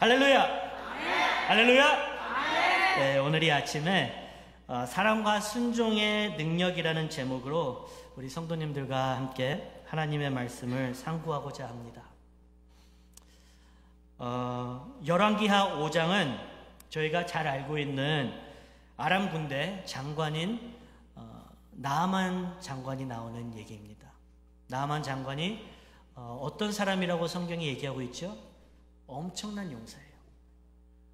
할렐루야! 할렐루야! 네, 오늘 이 아침에 사랑과 순종의 능력이라는 제목으로 우리 성도님들과 함께 하나님의 말씀을 상고하고자 합니다. 열왕기하 5장은 저희가 잘 알고 있는 아람 군대 장관인 나아만 장관이 나오는 얘기입니다. 나아만 장관이 어떤 사람이라고 성경이 얘기하고 있죠? 엄청난 용사예요.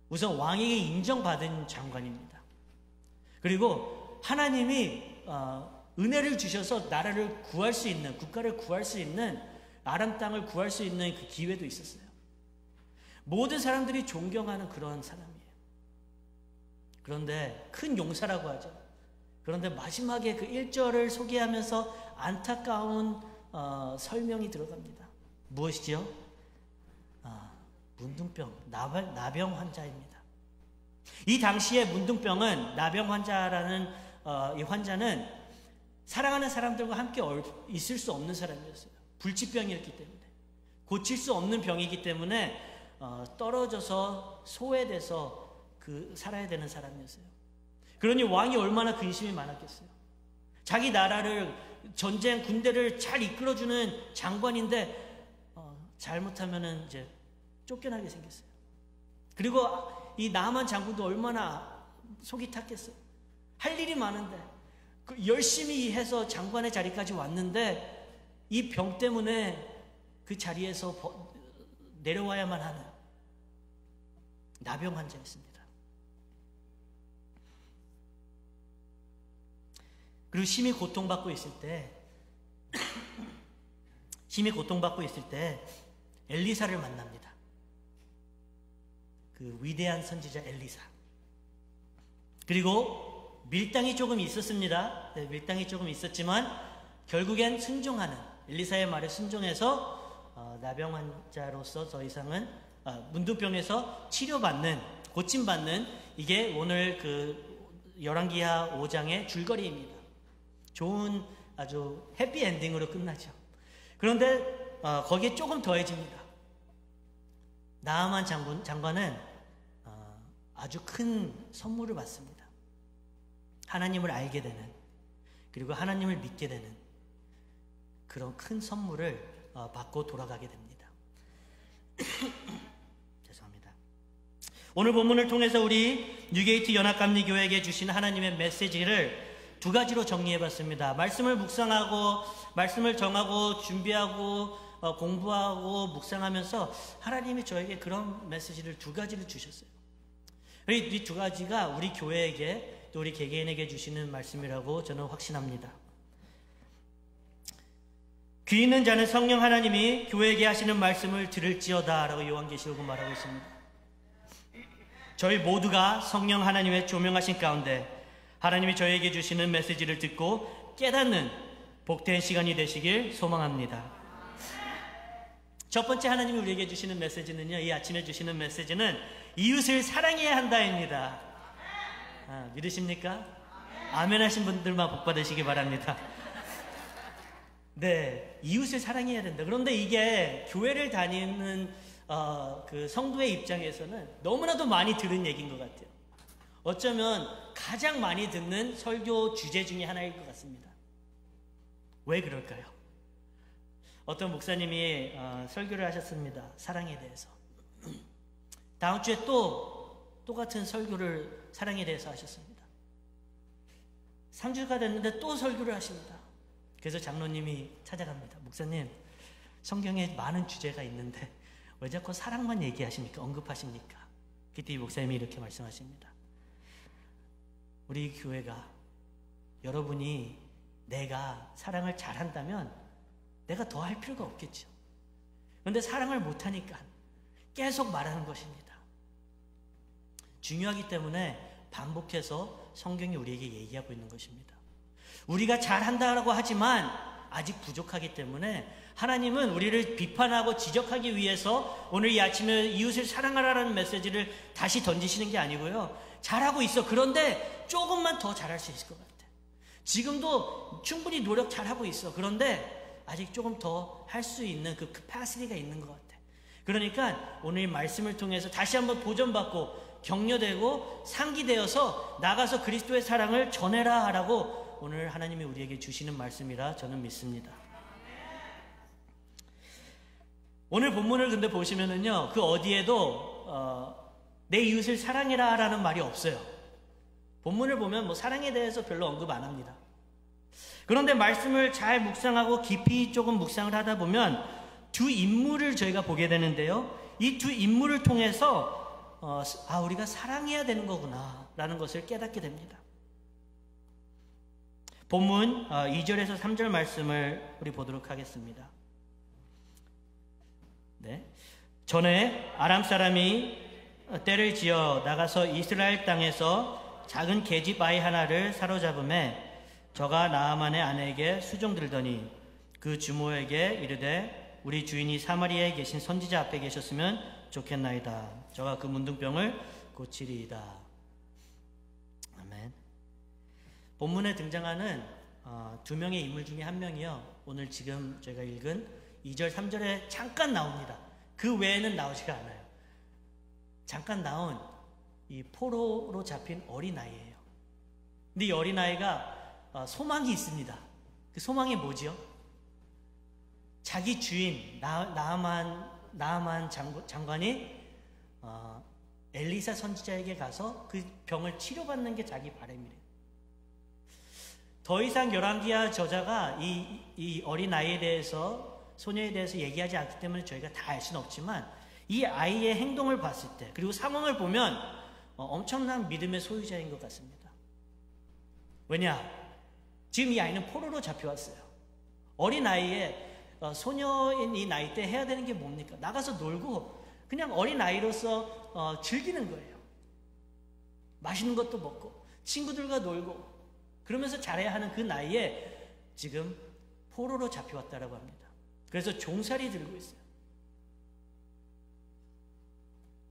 우선 왕에게 인정받은 장관입니다. 그리고 하나님이 은혜를 주셔서 나라를 구할 수 있는, 국가를 구할 수 있는, 아람 땅을 구할 수 있는 그 기회도 있었어요. 모든 사람들이 존경하는 그런 사람이에요. 그런데 큰 용사라고 하죠. 그런데 마지막에 그 1절을 소개하면서 안타까운 설명이 들어갑니다. 무엇이지요? 문둥병, 나병 환자입니다. 이 당시에 문둥병은, 나병 환자라는 이 환자는 사랑하는 사람들과 함께 있을 수 없는 사람이었어요. 불치병이었기 때문에, 고칠 수 없는 병이기 때문에 떨어져서 소외돼서 살아야 되는 사람이었어요. 그러니 왕이 얼마나 근심이 많았겠어요. 자기 나라를, 전쟁, 군대를 잘 이끌어주는 장관인데 잘못하면은 이제 쫓겨나게 생겼어요. 그리고 이 나아만 장군도 얼마나 속이 탔겠어요. 할 일이 많은데 열심히 해서 장관의 자리까지 왔는데 이 병 때문에 그 자리에서 내려와야만 하는 나병 환자였습니다. 그리고 심히 고통받고 있을 때 엘리사를 만납니다. 그 위대한 선지자 엘리사. 그리고 밀당이 조금 있었습니다. 네, 밀당이 조금 있었지만 결국엔 순종하는, 엘리사의 말에 순종해서 나병 환자로서 더 이상은 문둥병에서 치료받는, 고침받는, 이게 오늘 그 열왕기하 5장의 줄거리입니다. 좋은 아주 해피 엔딩으로 끝나죠. 그런데 거기에 조금 더해집니다. 나아만 장관은 아주 큰 선물을 받습니다. 하나님을 알게 되는, 그리고 하나님을 믿게 되는 그런 큰 선물을 받고 돌아가게 됩니다. 죄송합니다. 오늘 본문을 통해서 우리 뉴게이트 연합감리교회에게 주신 하나님의 메시지를 두 가지로 정리해봤습니다. 말씀을 묵상하고, 말씀을 정하고, 준비하고, 공부하고, 묵상하면서 하나님이 저에게 그런 메시지를 두 가지를 주셨어요. 이 두 가지가 우리 교회에게, 또 우리 개개인에게 주시는 말씀이라고 저는 확신합니다. 귀 있는 자는 성령 하나님이 교회에게 하시는 말씀을 들을지어다 라고 요한계시록은 말하고 있습니다. 저희 모두가 성령 하나님의 조명하신 가운데 하나님이 저에게 주시는 메시지를 듣고 깨닫는 복된 시간이 되시길 소망합니다. 첫 번째 하나님이 우리에게 주시는 메시지는요, 이 아침에 주시는 메시지는 이웃을 사랑해야 한다입니다. 믿으십니까? 아멘 하신 분들만 복 받으시기 바랍니다. 네, 이웃을 사랑해야 된다. 그런데 이게 교회를 다니는 그 성도의 입장에서는 너무나도 많이 들은 얘기인 것 같아요. 어쩌면 가장 많이 듣는 설교 주제 중에 하나일 것 같습니다. 왜 그럴까요? 어떤 목사님이 설교를 하셨습니다. 사랑에 대해서. 다음 주에 또 똑같은 설교를 사랑에 대해서 하셨습니다. 3주가 됐는데 또 설교를 하십니다. 그래서 장로님이 찾아갑니다. 목사님, 성경에 많은 주제가 있는데 왜 자꾸 사랑만 얘기하십니까? 언급하십니까? 그때 이 목사님이 이렇게 말씀하십니다. 우리 교회가, 여러분이 내가 사랑을 잘한다면 내가 더 할 필요가 없겠죠. 그런데 사랑을 못하니까 계속 말하는 것입니다. 중요하기 때문에 반복해서 성경이 우리에게 얘기하고 있는 것입니다. 우리가 잘한다라고 하지만 아직 부족하기 때문에 하나님은 우리를 비판하고 지적하기 위해서 오늘 이 아침에 이웃을 사랑하라는 메시지를 다시 던지시는 게 아니고요. 잘하고 있어. 그런데 조금만 더 잘할 수 있을 것 같아. 지금도 충분히 노력 잘하고 있어. 그런데 아직 조금 더 할 수 있는 그 캐파시티가 있는 것 같아. 그러니까 오늘 이 말씀을 통해서 다시 한번 도전받고 격려되고 상기되어서 나가서 그리스도의 사랑을 전해라 하라고 오늘 하나님이 우리에게 주시는 말씀이라 저는 믿습니다. 오늘 본문을 근데 보시면은요, 그 어디에도 내 이웃을 사랑해라 라는 말이 없어요. 본문을 보면 뭐 사랑에 대해서 별로 언급 안 합니다. 그런데 말씀을 잘 묵상하고 깊이 조금 묵상을 하다 보면 두 인물을 저희가 보게 되는데요, 이 두 인물을 통해서 우리가 사랑해야 되는 거구나 라는 것을 깨닫게 됩니다. 본문 2절에서 3절 말씀을 우리 보도록 하겠습니다. 네. 전에 아람 사람이 떼를 지어 나가서 이스라엘 땅에서 작은 계집 아이 하나를 사로잡음에 저가 나아만의 아내에게 수종들더니 그 주모에게 이르되 우리 주인이 사마리아에 계신 선지자 앞에 계셨으면 좋겠나이다. 저가 그 문둥병을 고치리이다. 아멘. 본문에 등장하는 두 명의 인물 중에 한 명이요, 오늘 지금 저희가 읽은 2절 3절에 잠깐 나옵니다. 그 외에는 나오지가 않아요. 잠깐 나온 이 포로로 잡힌 어린아이예요. 근데 이 어린아이가 소망이 있습니다. 그 소망이 뭐죠? 자기 주인 나아만 장관이 엘리사 선지자에게 가서 그 병을 치료받는 게 자기 바람이래요. 더 이상 열왕기하 저자가 이 어린아이에 대해서, 소녀에 대해서 얘기하지 않기 때문에 저희가 다 알 수는 없지만 이 아이의 행동을 봤을 때, 그리고 상황을 보면 엄청난 믿음의 소유자인 것 같습니다. 왜냐? 지금 이 아이는 포로로 잡혀왔어요. 어린아이에 소녀인 이 나이 때 해야 되는 게 뭡니까? 나가서 놀고 그냥 어린아이로서 즐기는 거예요. 맛있는 것도 먹고 친구들과 놀고 그러면서 잘해야 하는 그 나이에 지금 포로로 잡혀왔다라고 합니다. 그래서 종살이 들고 있어요.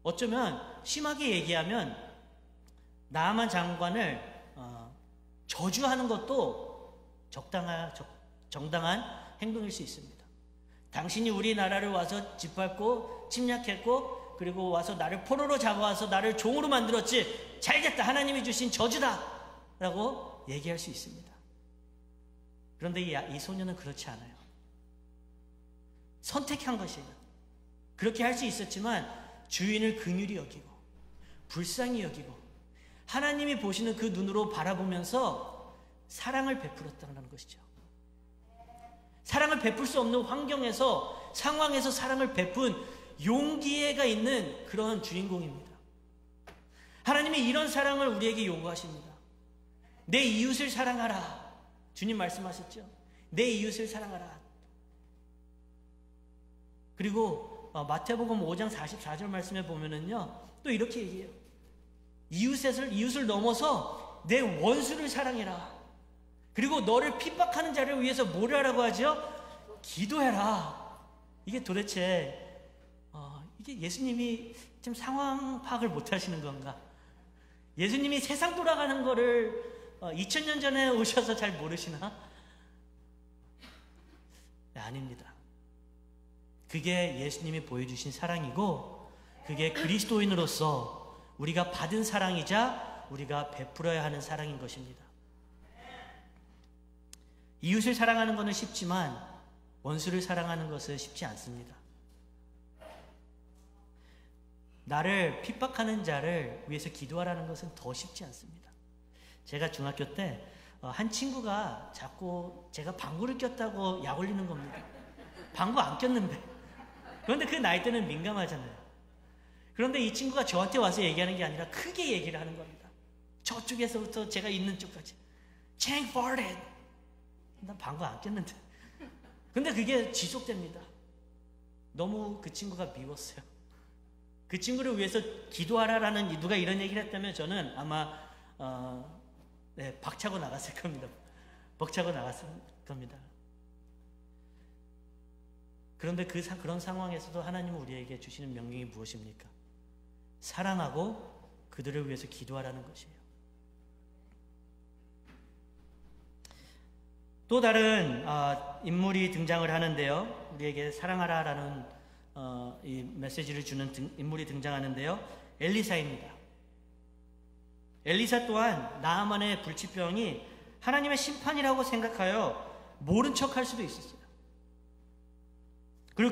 어쩌면 심하게 얘기하면 나아만 장관을 저주하는 것도 정당한 행동일 수 있습니다. 당신이 우리나라를 와서 짓밟고 침략했고 그리고 와서 나를 포로로 잡아와서 나를 종으로 만들었지, 잘됐다, 하나님이 주신 저주다 라고 얘기할 수 있습니다. 그런데 이 소녀는 그렇지 않아요. 선택한 것이에요. 그렇게 할 수 있었지만 주인을 긍휼히 여기고 불쌍히 여기고 하나님이 보시는 그 눈으로 바라보면서 사랑을 베풀었다는 것이죠. 사랑을 베풀 수 없는 환경에서, 상황에서 사랑을 베푼 용기가 있는 그런 주인공입니다. 하나님이 이런 사랑을 우리에게 요구하십니다. 내 이웃을 사랑하라. 주님 말씀하셨죠. 내 이웃을 사랑하라. 그리고 마태복음 5장 44절 말씀에 보면은요, 또 이렇게 얘기해요. 이웃을 넘어서 내 원수를 사랑해라. 그리고 너를 핍박하는 자를 위해서 뭘 하라고 하죠? 기도해라. 이게 도대체 이게 예수님이 지금 상황 파악을 못 하시는 건가? 예수님이 세상 돌아가는 거를 2000년 전에 오셔서 잘 모르시나? 네, 아닙니다. 그게 예수님이 보여주신 사랑이고, 그게 그리스도인으로서 우리가 받은 사랑이자 우리가 베풀어야 하는 사랑인 것입니다. 이웃을 사랑하는 것은 쉽지만 원수를 사랑하는 것은 쉽지 않습니다. 나를 핍박하는 자를 위해서 기도하라는 것은 더 쉽지 않습니다. 제가 중학교 때 한 친구가 자꾸 제가 방구를 꼈다고 약 올리는 겁니다. 방구 안 꼈는데. 그런데 그 나이 때는 민감하잖아요. 그런데 이 친구가 저한테 와서 얘기하는 게 아니라 크게 얘기를 하는 겁니다. 저쪽에서부터 제가 있는 쪽까지. Chang farted. 난 방구 안 꼈는데. 근데 그게 지속됩니다. 너무 그 친구가 미웠어요. 그 친구를 위해서 기도하라라는, 누가 이런 얘기를 했다면 저는 아마 박차고 나갔을 겁니다. 벅차고 나갔을 겁니다. 그런데 그런 상황에서도 하나님은 우리에게 주시는 명령이 무엇입니까? 사랑하고 그들을 위해서 기도하라는 것이에요. 또 다른 인물이 등장을 하는데요, 우리에게 사랑하라라는 이 메시지를 주는 인물이 등장하는데요. 엘리사입니다. 엘리사 또한 나아만의 불치병이 하나님의 심판이라고 생각하여 모른 척할 수도 있었어요. 그리고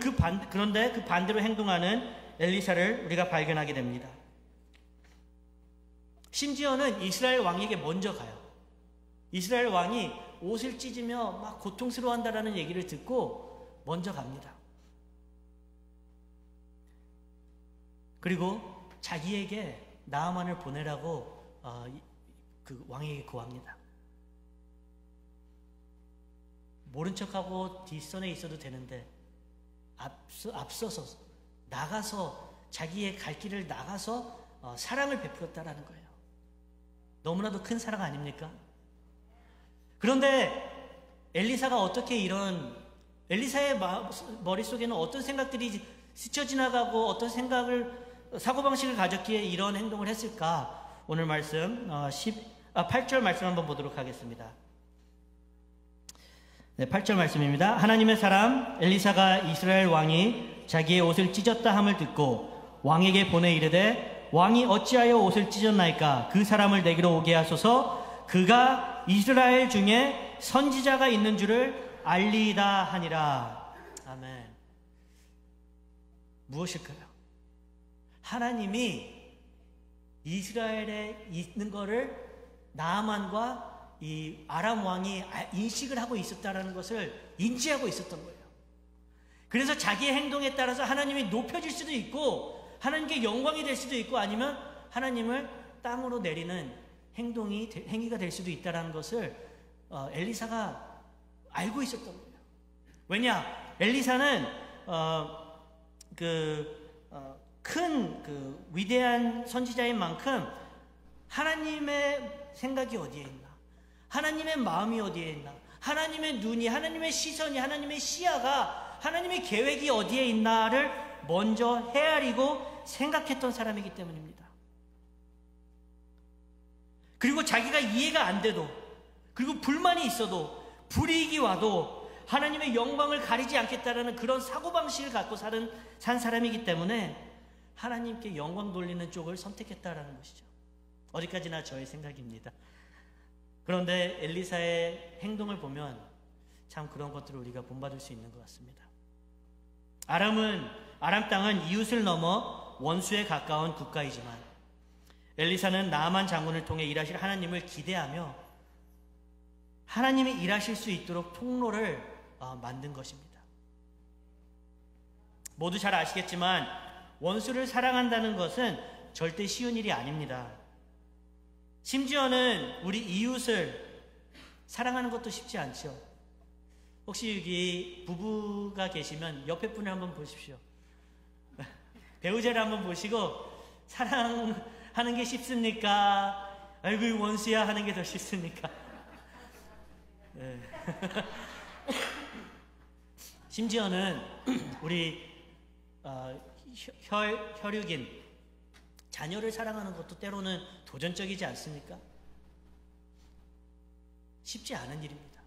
그런데 그 반대로 행동하는 엘리사를 우리가 발견하게 됩니다. 심지어는 이스라엘 왕에게 먼저 가요. 이스라엘 왕이 옷을 찢으며 막 고통스러워한다라는 얘기를 듣고 먼저 갑니다. 그리고 자기에게 나아만을 보내라고 그 왕에게 구합니다. 모른 척하고 뒷선에 있어도 되는데 앞서서 나가서 자기의 갈 길을 나가서 사랑을 베풀었다라는 거예요. 너무나도 큰 사랑 아닙니까? 그런데 엘리사가 어떻게 엘리사의 머릿속에는 어떤 생각들이 스쳐 지나가고 어떤 사고방식을 가졌기에 이런 행동을 했을까? 오늘 말씀 8절 말씀 한번 보도록 하겠습니다. 네, 8절 말씀입니다. 하나님의 사람 엘리사가 이스라엘 왕이 자기의 옷을 찢었다 함을 듣고 왕에게 보내 이르되 왕이 어찌하여 옷을 찢었나이까? 그 사람을 내게로 오게 하소서. 그가 이스라엘 중에 선지자가 있는 줄을 알리이다 하니라. 아멘. 무엇일까요? 하나님이 이스라엘에 있는 것을 나아만과 이 아람 왕이 인식을 하고 있었다는 것을 인지하고 있었던 거예요. 그래서 자기의 행동에 따라서 하나님이 높여질 수도 있고 하나님께 영광이 될 수도 있고 아니면 하나님을 땅으로 내리는 행위가 될 수도 있다는 것을 엘리사가 알고 있었던 거예요. 왜냐? 엘리사는 큰 위대한 선지자인 만큼 하나님의 생각이 어디에 있나? 하나님의 마음이 어디에 있나? 하나님의 눈이, 하나님의 시선이, 하나님의 시야가, 하나님의 계획이 어디에 있나를 먼저 헤아리고 생각했던 사람이기 때문입니다. 그리고 자기가 이해가 안 돼도, 그리고 불만이 있어도, 불이익이 와도 하나님의 영광을 가리지 않겠다라는 그런 사고방식을 갖고 산 사람이기 때문에 하나님께 영광 돌리는 쪽을 선택했다라는 것이죠. 어디까지나 저의 생각입니다. 그런데 엘리사의 행동을 보면 참 그런 것들을 우리가 본받을 수 있는 것 같습니다. 아람 땅은 이웃을 넘어 원수에 가까운 국가이지만 엘리사는 나아만 장군을 통해 일하실 하나님을 기대하며 하나님이 일하실 수 있도록 통로를 만든 것입니다. 모두 잘 아시겠지만 원수를 사랑한다는 것은 절대 쉬운 일이 아닙니다. 심지어는 우리 이웃을 사랑하는 것도 쉽지 않죠. 혹시 여기 부부가 계시면 옆에 분을 한번 보십시오. 배우자를 한번 보시고 사랑하는 게 쉽습니까? 아이고 원수야 하는 게 더 쉽습니까? 네. 심지어는 우리 혈육인 자녀를 사랑하는 것도 때로는 도전적이지 않습니까? 쉽지 않은 일입니다.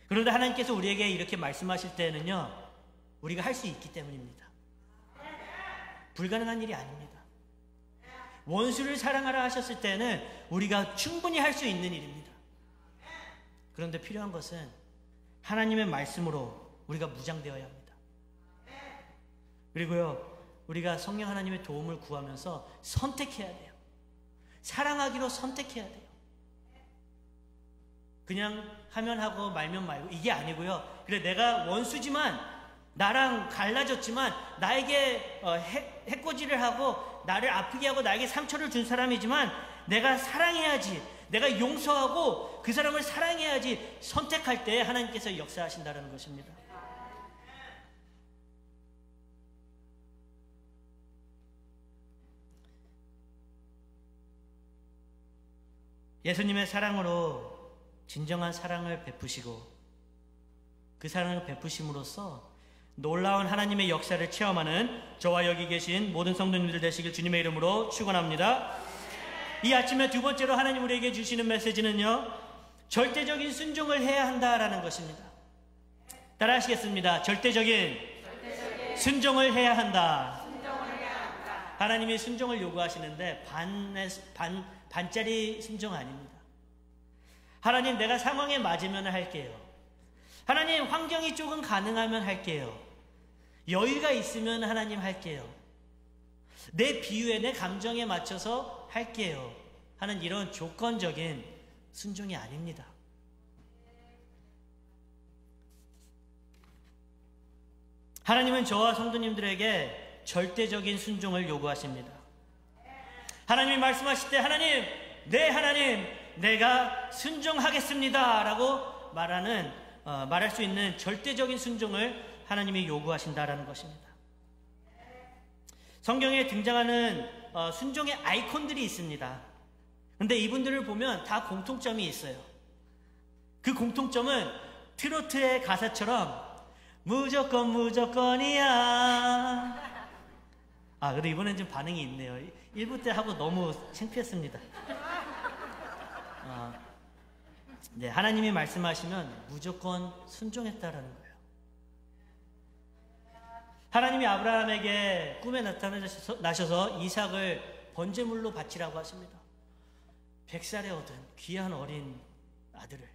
그런데 하나님께서 우리에게 이렇게 말씀하실 때는요, 우리가 할 수 있기 때문입니다. 불가능한 일이 아닙니다. 원수를 사랑하라 하셨을 때는 우리가 충분히 할 수 있는 일입니다. 그런데 필요한 것은 하나님의 말씀으로 우리가 무장되어야 합니다. 그리고요, 우리가 성령 하나님의 도움을 구하면서 선택해야 돼요. 사랑하기로 선택해야 돼요. 그냥 하면 하고 말면 말고 이게 아니고요. 그래 내가 원수지만 나랑 갈라졌지만 나에게 해코지를 하고 나를 아프게 하고 나에게 상처를 준 사람이지만 내가 사랑해야지, 내가 용서하고 그 사람을 사랑해야지 선택할 때 하나님께서 역사하신다는 것입니다. 예수님의 사랑으로 진정한 사랑을 베푸시고 그 사랑을 베푸심으로써 놀라운 하나님의 역사를 체험하는 저와 여기 계신 모든 성도님들 되시길 주님의 이름으로 축원합니다. 이 아침에 두 번째로 하나님 우리에게 주시는 메시지는요, 절대적인 순종을 해야 한다라는 것입니다. 따라하시겠습니다. 절대적인 순종을 해야 한다. 하나님이 순종을 요구하시는데 반짜리 순종 아닙니다. 하나님, 내가 상황에 맞으면 할게요. 하나님, 환경이 조금 가능하면 할게요. 여유가 있으면 하나님 할게요. 내 비유에, 내 감정에 맞춰서 할게요 하는 이런 조건적인 순종이 아닙니다. 하나님은 저와 성도님들에게 절대적인 순종을 요구하십니다. 하나님이 말씀하실 때 하나님, 내가 순종하겠습니다 라고 말할 수 있는 절대적인 순종을 하나님이 요구하신다라는 것입니다. 성경에 등장하는 순종의 아이콘들이 있습니다. 그런데 이분들을 보면 다 공통점이 있어요. 그 공통점은 트로트의 가사처럼 무조건 무조건이야. 그래도 이번엔 좀 반응이 있네요. 1부 때 하고 너무 창피했습니다. 네, 하나님이 말씀하시면 무조건 순종했다라는 거예요. 하나님이 아브라함에게 꿈에 나셔서 이삭을 번제물로 바치라고 하십니다. 100살에 얻은 귀한 어린 아들을.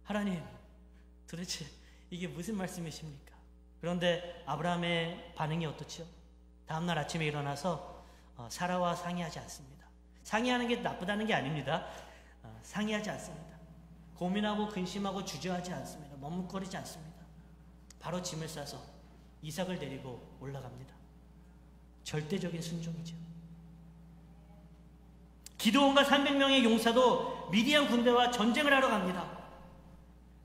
하나님, 도대체 이게 무슨 말씀이십니까? 그런데 아브라함의 반응이 어떻죠? 다음날 아침에 일어나서 사라와 상의하지 않습니다. 상의하는 게 나쁘다는 게 아닙니다. 상의하지 않습니다. 고민하고 근심하고 주저하지 않습니다. 머뭇거리지 않습니다. 바로 짐을 싸서 이삭을 데리고 올라갑니다. 절대적인 순종이죠. 기드온과 300명의 용사도 미디안 군대와 전쟁을 하러 갑니다.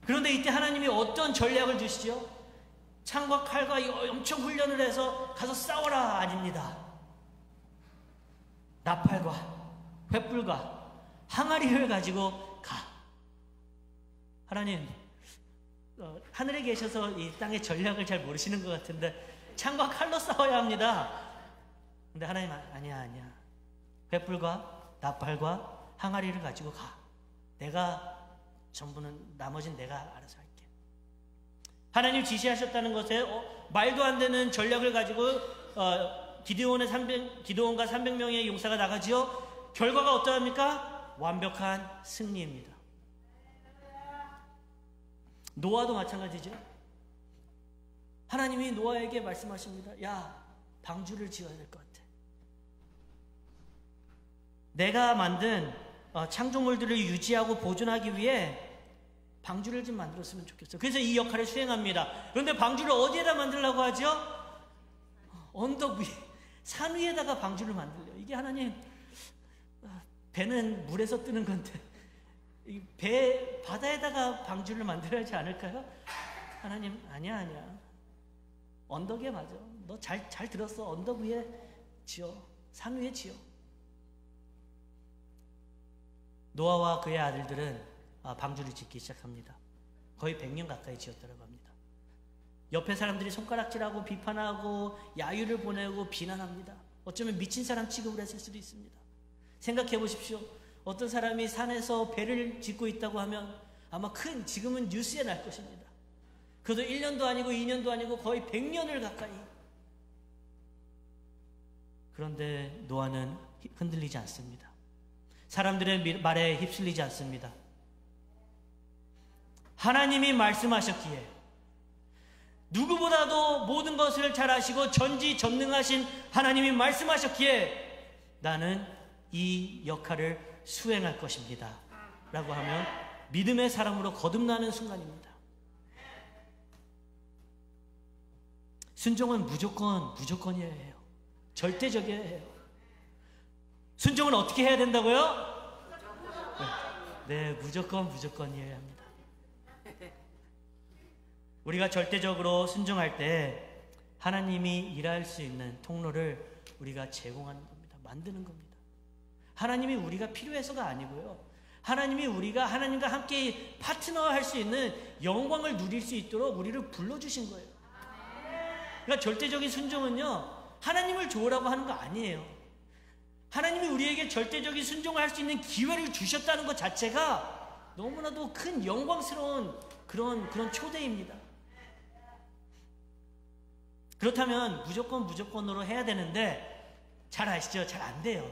그런데 이때 하나님이 어떤 전략을 주시죠? 창과 칼과 엄청 훈련을 해서 가서 싸워라 아닙니다. 나팔과 횃불과 항아리를 가지고 가. 하나님, 하늘에 계셔서 이 땅의 전략을 잘 모르시는 것 같은데 창과 칼로 싸워야 합니다. 근데 하나님, 아니야. 횃불과 나팔과 항아리를 가지고 가. 내가 나머지는 내가 알아서 할게. 하나님 지시하셨다는 것에 말도 안 되는 전략을 가지고 기드온과 300명의 용사가 나가지요. 결과가 어떠합니까? 완벽한 승리입니다. 노아도 마찬가지죠. 하나님이 노아에게 말씀하십니다. 야, 방주를 지어야 될 것 같아. 내가 만든 창조물들을 유지하고 보존하기 위해 방주를 좀 만들었으면 좋겠어요. 그래서 이 역할을 수행합니다. 그런데 방주를 어디에다 만들려고 하죠? 언덕 위에, 산 위에다가 방주를 만들려요. 이게 하나님, 배는 물에서 뜨는 건데 바다에다가 방주를 만들어야지 않을까요? 하나님, 아니야. 언덕에 맞아. 너 잘 들었어. 언덕 위에 지어. 산 위에 지어. 노아와 그의 아들들은 방주를 짓기 시작합니다. 거의 100년 가까이 지었다고 합니다. 옆에 사람들이 손가락질하고 비판하고 야유를 보내고 비난합니다. 어쩌면 미친 사람 취급을 했을 수도 있습니다. 생각해 보십시오. 어떤 사람이 산에서 배를 짓고 있다고 하면 아마 지금은 뉴스에 날 것입니다. 그것도 1년도 아니고 2년도 아니고 거의 100년을 가까이. 그런데 노아는 흔들리지 않습니다. 사람들의 말에 휩쓸리지 않습니다. 하나님이 말씀하셨기에, 누구보다도 모든 것을 잘 아시고 전지전능하신 하나님이 말씀하셨기에 나는 이 역할을 수행할 것입니다 라고 하면 믿음의 사람으로 거듭나는 순간입니다. 순종은 무조건이어야 해요. 절대적이어야 해요. 순종은 어떻게 해야 된다고요? 네, 무조건이어야 합니다. 우리가 절대적으로 순종할 때 하나님이 일할 수 있는 통로를 우리가 제공하는 겁니다. 만드는 겁니다. 하나님이 우리가 필요해서가 아니고요. 하나님이 우리가 하나님과 함께 파트너할 수 있는 영광을 누릴 수 있도록 우리를 불러주신 거예요. 그러니까 절대적인 순종은요, 하나님을 좋으라고 하는 거 아니에요. 하나님이 우리에게 절대적인 순종을 할 수 있는 기회를 주셨다는 것 자체가 너무나도 큰 영광스러운 그런 초대입니다. 그렇다면 무조건으로 해야 되는데 잘 아시죠? 잘 안 돼요.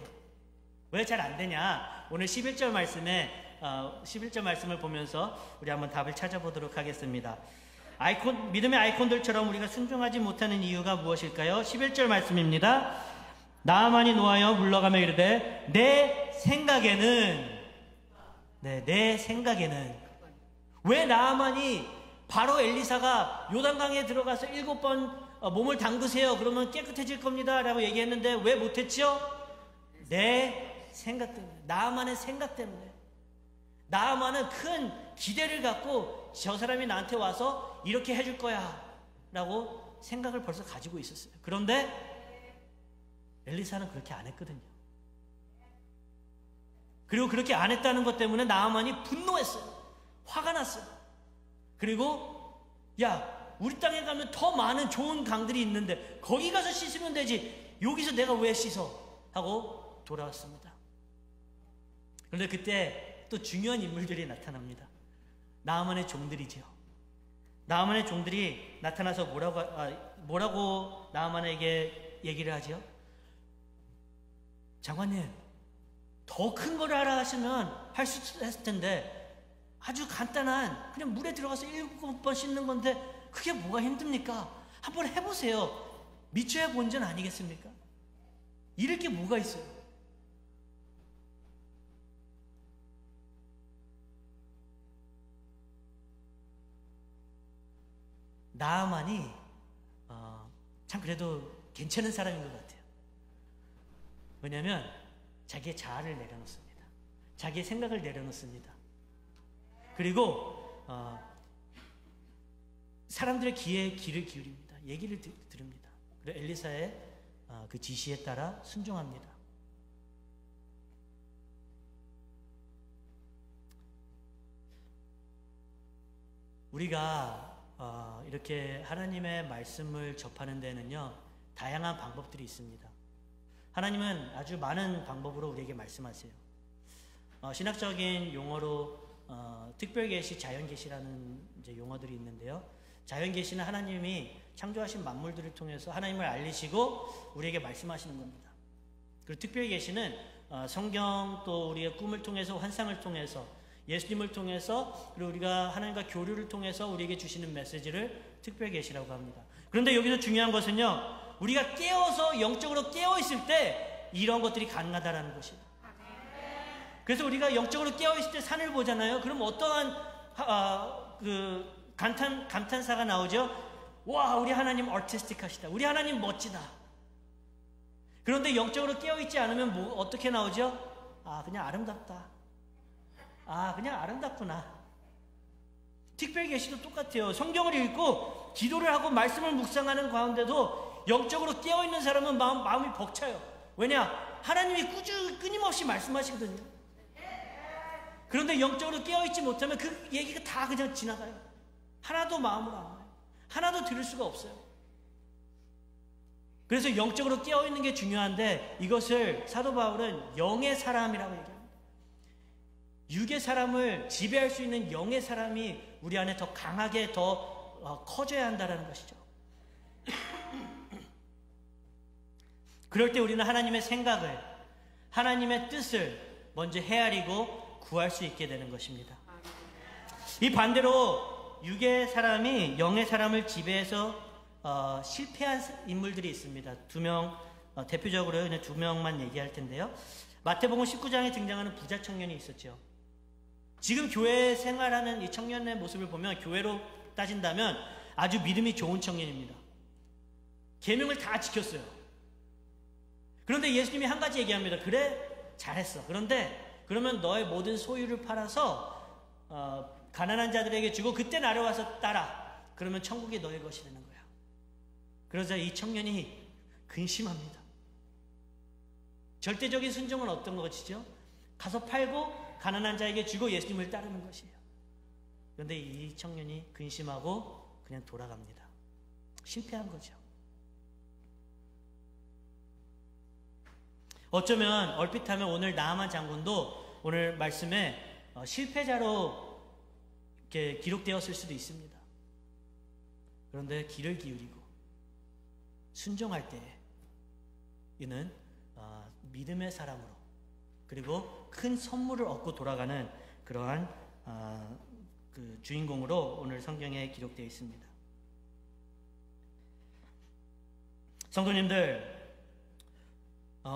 왜 잘 안 되냐? 오늘 11절 말씀을 보면서 우리 한번 답을 찾아보도록 하겠습니다. 믿음의 아이콘들처럼 우리가 순종하지 못하는 이유가 무엇일까요? 11절 말씀입니다. 나아만이 노하여 물러가며 이르되 내 생각에는 왜 나아만이 바로 엘리사가 요단강에 들어가서 7번 몸을 담그세요. 그러면 깨끗해질 겁니다. 라고 얘기했는데 왜 못했죠? 내 생각 때문에. 나아만의 생각 때문에. 나아만은 큰 기대를 갖고 저 사람이 나한테 와서 이렇게 해줄 거야 라고 생각을 벌써 가지고 있었어요. 그런데 엘리사는 그렇게 안 했거든요. 그리고 그렇게 안 했다는 것 때문에 나아만이 분노했어요. 화가 났어요. 그리고 야, 우리 땅에 가면 더 많은 좋은 강들이 있는데 거기 가서 씻으면 되지, 여기서 내가 왜 씻어? 하고 돌아왔습니다. 그런데 그때 또 중요한 인물들이 나타납니다. 나아만의 종들이죠. 나아만의 종들이 나타나서 뭐라고 나아만에게 얘기를 하죠? 장관님, 더 큰 걸 알아 하시면 할 수 했을 텐데 아주 간단한 그냥 물에 들어가서 7번 씻는 건데 그게 뭐가 힘듭니까? 한번 해보세요. 미쳐야 본전 아니겠습니까? 이럴 게 뭐가 있어요? 나아만이 참 그래도 괜찮은 사람인 것 같아요. 왜냐하면 자기의 자아를 내려놓습니다. 자기의 생각을 내려놓습니다. 그리고 사람들의 귀에 귀를 기울입니다. 얘기를 들읍니다. 그리고 엘리사의 그 지시에 따라 순종합니다. 우리가 이렇게 하나님의 말씀을 접하는 데는요, 다양한 방법들이 있습니다. 하나님은 아주 많은 방법으로 우리에게 말씀하세요. 신학적인 용어로 특별계시, 자연계시라는 이제 용어들이 있는데요. 자연계시는 하나님이 창조하신 만물들을 통해서 하나님을 알리시고 우리에게 말씀하시는 겁니다. 그리고 특별계시는 성경, 또 우리의 꿈을 통해서, 환상을 통해서, 예수님을 통해서, 그리고 우리가 하나님과 교류를 통해서 우리에게 주시는 메시지를 특별계시라고 합니다. 그런데 여기서 중요한 것은요, 우리가 깨어서 영적으로 깨어있을 때 이런 것들이 가능하다라는 것이에요. 그래서 우리가 영적으로 깨어있을 때 산을 보잖아요. 그럼 어떠한 감탄사가 나오죠? 와, 우리 하나님 아티스틱하시다. 우리 하나님 멋지다. 그런데 영적으로 깨어있지 않으면 어떻게 나오죠? 그냥 아름답다. 그냥 아름답구나. 특별계시도 똑같아요. 성경을 읽고 기도를 하고 말씀을 묵상하는 가운데도 영적으로 깨어있는 사람은 마음이 벅차요. 왜냐? 하나님이 끊임없이 말씀하시거든요. 그런데 영적으로 깨어있지 못하면 그 얘기가 다 그냥 지나가요. 하나도 마음으로 안 와요. 하나도 들을 수가 없어요. 그래서 영적으로 깨어있는 게 중요한데, 이것을 사도 바울은 영의 사람이라고 얘기합니다. 육의 사람을 지배할 수 있는 영의 사람이 우리 안에 더 강하게 더 커져야 한다는 것이죠. 그럴 때 우리는 하나님의 생각을, 하나님의 뜻을 먼저 헤아리고 구할 수 있게 되는 것입니다. 이 반대로 육의 사람이 영의 사람을 지배해서 실패한 인물들이 있습니다. 대표적으로 2명만 얘기할 텐데요. 마태복음 19장에 등장하는 부자 청년이 있었죠. 지금 교회 생활하는 이 청년의 모습을 보면 교회로 따진다면 아주 믿음이 좋은 청년입니다. 계명을 다 지켰어요. 그런데 예수님이 한 가지 얘기합니다. 그래, 잘했어. 그런데 그러면 너의 모든 소유를 팔아서 가난한 자들에게 주고 그때 나를 와서 따라. 그러면 천국이 너의 것이 되는 거야. 그러자 이 청년이 근심합니다. 절대적인 순종은 어떤 것이죠? 가서 팔고 가난한 자에게 주고 예수님을 따르는 것이에요. 그런데 이 청년이 근심하고 그냥 돌아갑니다. 실패한 거죠. 어쩌면 얼핏하면 오늘 나아만 장군도 오늘 말씀에 실패자로 이렇게 기록되었을 수도 있습니다. 그런데 귀를 기울이고 순종할 때에 이는 믿음의 사람으로 그리고 큰 선물을 얻고 돌아가는 그러한 그 주인공으로 오늘 성경에 기록되어 있습니다. 성도님들,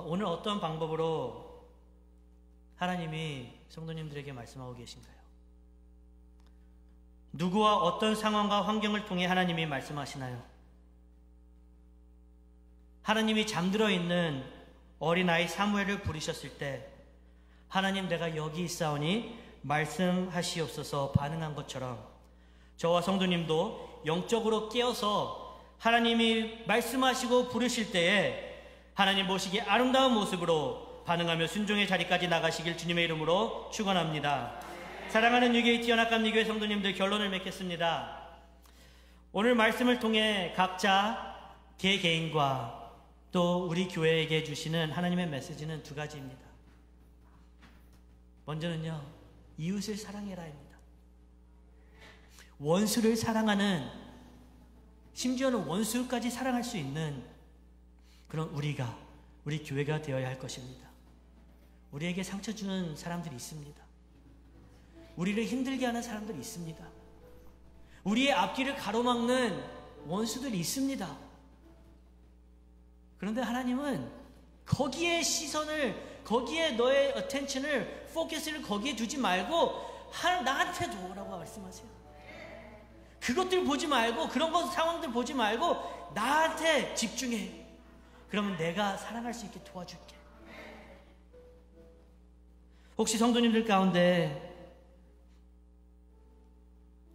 오늘 어떤 방법으로 하나님이 성도님들에게 말씀하고 계신가요? 누구와 어떤 상황과 환경을 통해 하나님이 말씀하시나요? 하나님이 잠들어 있는 어린아이 사무엘을 부르셨을 때 하나님 내가 여기 있사오니 말씀하시옵소서 반응한 것처럼 저와 성도님도 영적으로 깨어서 하나님이 말씀하시고 부르실 때에 하나님 보시기에 아름다운 모습으로 반응하며 순종의 자리까지 나가시길 주님의 이름으로 축원합니다. 사랑하는 유교의 티어낙감 유교의 성도님들, 결론을 맺겠습니다. 오늘 말씀을 통해 각자 개개인과 또 우리 교회에게 주시는 하나님의 메시지는 두 가지입니다. 먼저는요, 이웃을 사랑해라입니다. 원수를 사랑하는, 심지어는 원수까지 사랑할 수 있는 그런 우리 교회가 되어야 할 것입니다. 우리에게 상처 주는 사람들이 있습니다. 우리를 힘들게 하는 사람들이 있습니다. 우리의 앞길을 가로막는 원수들이 있습니다. 그런데 하나님은 거기에 시선을, 거기에 너의 attention을, 포커스를 거기에 두지 말고 나한테 둬라고 말씀하세요. 그것들 보지 말고, 그런 상황들 보지 말고 나한테 집중해. 그러면 내가 사랑할 수 있게 도와줄게. 혹시 성도님들 가운데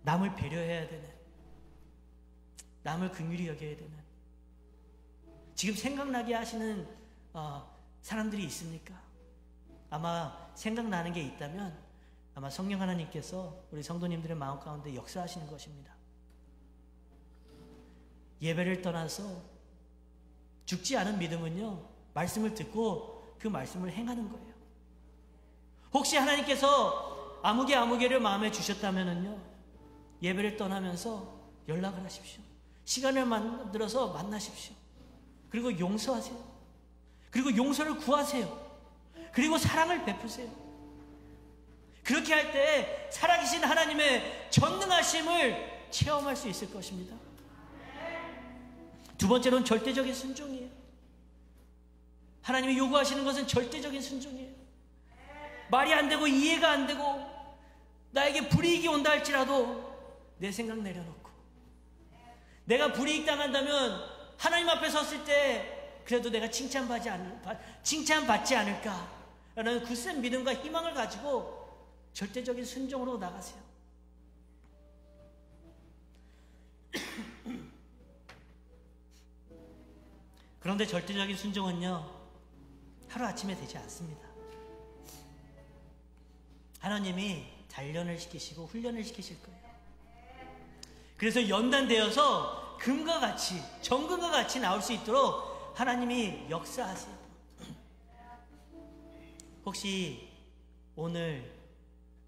남을 배려해야 되는, 남을 긍휼히 여겨야 되는, 지금 생각나게 하시는 사람들이 있습니까? 아마 생각나는 게 있다면 아마 성령 하나님께서 우리 성도님들의 마음 가운데 역사하시는 것입니다. 예배를 떠나서 죽지 않은 믿음은요, 말씀을 듣고 그 말씀을 행하는 거예요. 혹시 하나님께서 아무개를 마음에 주셨다면은요, 예배를 떠나면서 연락을 하십시오. 시간을 만들어서 만나십시오. 그리고 용서하세요. 그리고 용서를 구하세요. 그리고 사랑을 베푸세요. 그렇게 할 때 살아계신 하나님의 전능하심을 체험할 수 있을 것입니다. 두 번째로는 절대적인 순종이에요. 하나님이 요구하시는 것은 절대적인 순종이에요. 말이 안 되고 이해가 안 되고 나에게 불이익이 온다 할지라도 내 생각 내려놓고, 내가 불이익 당한다면 하나님 앞에 섰을 때 그래도 내가 칭찬받지 않을까라는 굳센 믿음과 희망을 가지고 절대적인 순종으로 나가세요. 그런데 절대적인 순종은요, 하루아침에 되지 않습니다. 하나님이 단련을 시키시고 훈련을 시키실 거예요. 그래서 연단되어서 금과 같이, 정금과 같이 나올 수 있도록 하나님이 역사하세요. 혹시 오늘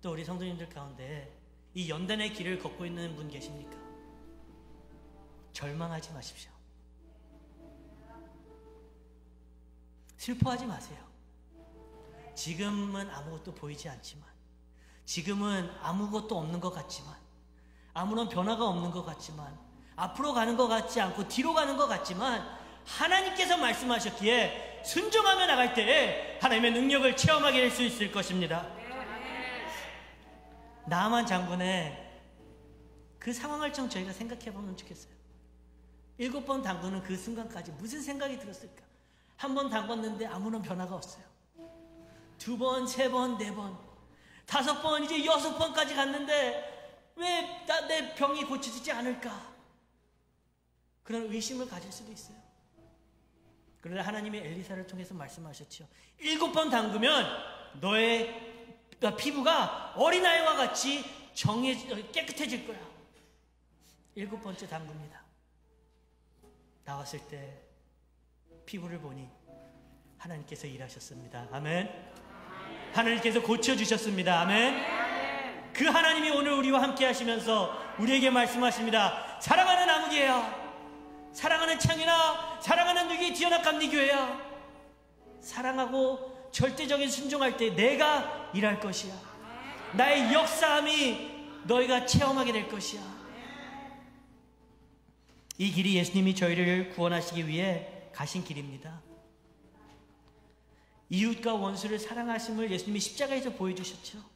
또 우리 성도님들 가운데 이 연단의 길을 걷고 있는 분 계십니까? 절망하지 마십시오. 슬퍼하지 마세요. 지금은 아무것도 보이지 않지만, 지금은 아무것도 없는 것 같지만, 아무런 변화가 없는 것 같지만, 앞으로 가는 것 같지 않고 뒤로 가는 것 같지만, 하나님께서 말씀하셨기에 순종하며 나갈 때에 하나님의 능력을 체험하게 될 수 있을 것입니다. 나아만 장군의 그 상황을 좀 저희가 생각해 보면 좋겠어요. 7번 담그는 그 순간까지 무슨 생각이 들었을까? 1번 담궜는데 아무런 변화가 없어요. 2번, 3번, 4번, 5번, 이제 6번까지 갔는데 왜 내 병이 고쳐지지 않을까? 그런 의심을 가질 수도 있어요. 그러나 하나님이 엘리사를 통해서 말씀하셨죠. 7번 담그면 너의 피부가 어린아이와 같이 깨끗해질 거야. 7번째 담굽니다. 나왔을 때 피부를 보니 하나님께서 일하셨습니다. 아멘. 하나님께서 고쳐주셨습니다. 아멘. 그 하나님이 오늘 우리와 함께 하시면서 우리에게 말씀하십니다. 사랑하는 아무개야, 사랑하는 창이나, 사랑하는 누기 디어나 감리교회야, 사랑하고 절대적인 순종할 때 내가 일할 것이야. 나의 역사함이 너희가 체험하게 될 것이야. 이 길이 예수님이 저희를 구원하시기 위해 가신 길입니다. 이웃과 원수를 사랑하심을 예수님이 십자가에서 보여주셨죠.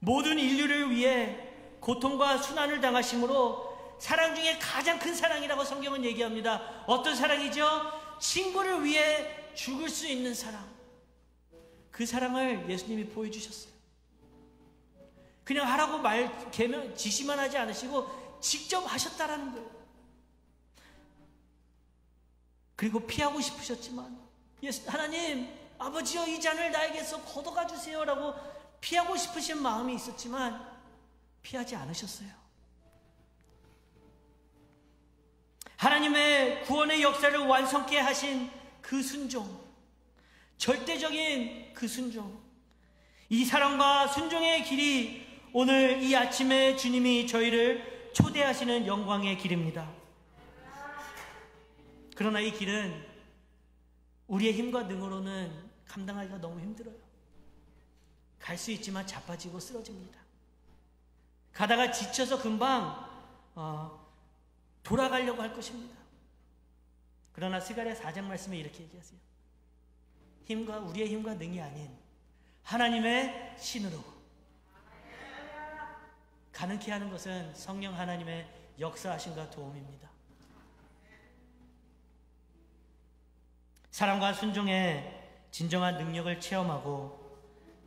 모든 인류를 위해 고통과 순환을 당하심으로 사랑 중에 가장 큰 사랑이라고 성경은 얘기합니다. 어떤 사랑이죠? 친구를 위해 죽을 수 있는 사랑. 그 사랑을 예수님이 보여주셨어요. 그냥 하라고 지시만 하지 않으시고 직접 하셨다라는 거예요. 그리고 피하고 싶으셨지만 하나님, 아버지여, 이 잔을 나에게서 걷어가 주세요 라고 피하고 싶으신 마음이 있었지만 피하지 않으셨어요. 하나님의 구원의 역사를 완성케 하신 그 순종, 절대적인 그 순종, 이 사랑과 순종의 길이 오늘 이 아침에 주님이 저희를 초대하시는 영광의 길입니다. 그러나 이 길은 우리의 힘과 능으로는 감당하기가 너무 힘들어요. 갈 수 있지만 자빠지고 쓰러집니다. 가다가 지쳐서 금방 돌아가려고 할 것입니다. 그러나 스가랴 4장 말씀에 이렇게 얘기하세요. 우리의 힘과 능이 아닌 하나님의 신으로 가능케 하는 것은 성령 하나님의 역사하심과 도움입니다. 사랑과 순종의 진정한 능력을 체험하고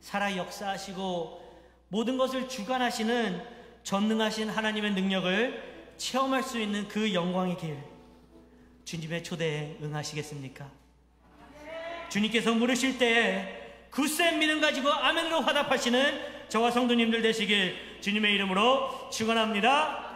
살아 역사하시고 모든 것을 주관하시는 전능하신 하나님의 능력을 체험할 수 있는 그 영광의 길, 주님의 초대에 응하시겠습니까? 주님께서 물으실 때에 굳센 믿음 가지고 아멘으로 화답하시는 저와 성도님들 되시길 주님의 이름으로 축원합니다.